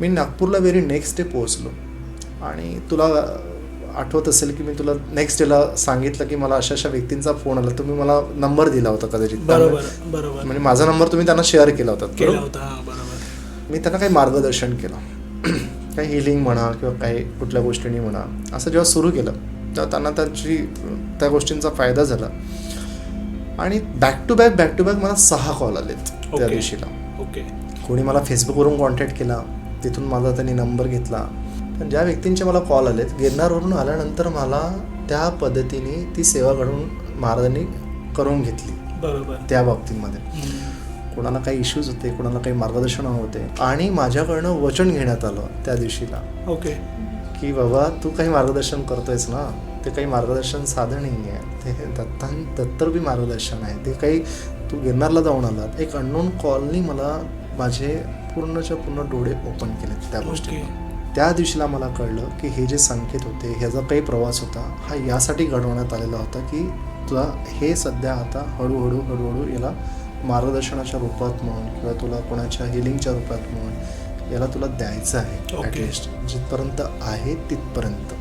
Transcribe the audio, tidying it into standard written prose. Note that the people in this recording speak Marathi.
मी नागपूरला व्हेरी नेक्स्ट डे पोहोचलो आणि तुला आठवत असेल की मी तुला नेक्स्ट डेला सांगितलं की मला अशा अशा व्यक्तींचा फोन आला, तुम्ही मला नंबर दिला होता कदाचित, बरोबर बरोबर, म्हणजे माझा नंबर तुम्ही त्यांना शेअर केला होता. बरोबर. मी त्यांना काही मार्गदर्शन केलं, काही हिलिंग म्हणा किंवा काही कुठल्या गोष्टींनी म्हणा, असं जेव्हा सुरू केलं तेव्हा त्यांना त्या गोष्टींचा फायदा झाला. आणि बॅक टू बॅक मला 6 कॉल आलेत त्या दिवशीला. कोणी मला फेसबुकवरून कॉन्टॅक्ट केला, तिथून माझा त्यांनी नंबर घेतला. पण ज्या व्यक्तींचे मला कॉल आलेत, गिरनारवरून आल्यानंतर मला त्या पद्धतीने ती सेवा घडवून महाराजांनी करून घेतली. बरोबर. त्या बाबतीमध्ये कोणाला काही इश्यूज होते, कोणाला काही मार्गदर्शन होते, आणि माझ्याकडनं वचन घेण्यात आलं त्या दिवशीला की बाबा तू काही मार्गदर्शन करतोयस ना, ते काही मार्गदर्शन साधं नाही आहे, ते दत्तरूपी मार्गदर्शन आहे. ते काही तू गिरनारला जाऊन आलात, एक अननोन कॉलनी मला माझे पूर्णच्या पूर्ण डोळे ओपन केलेत त्या गोष्टी. त्या दिवशीला मला कळलं की हे जे संकेत होते, ह्याचा काही प्रवास होता, हा यासाठी घडवण्यात आलेला होता की तुला हे सध्या आता हळूहळू याला मार्गदर्शनाच्या रूपात म्हणून किंवा तुला कोणाच्या हिलिंगच्या रूपात म्हणून याला तुला द्यायचं आहे. ॲटलिस्ट जिथपर्यंत आहे तिथपर्यंत.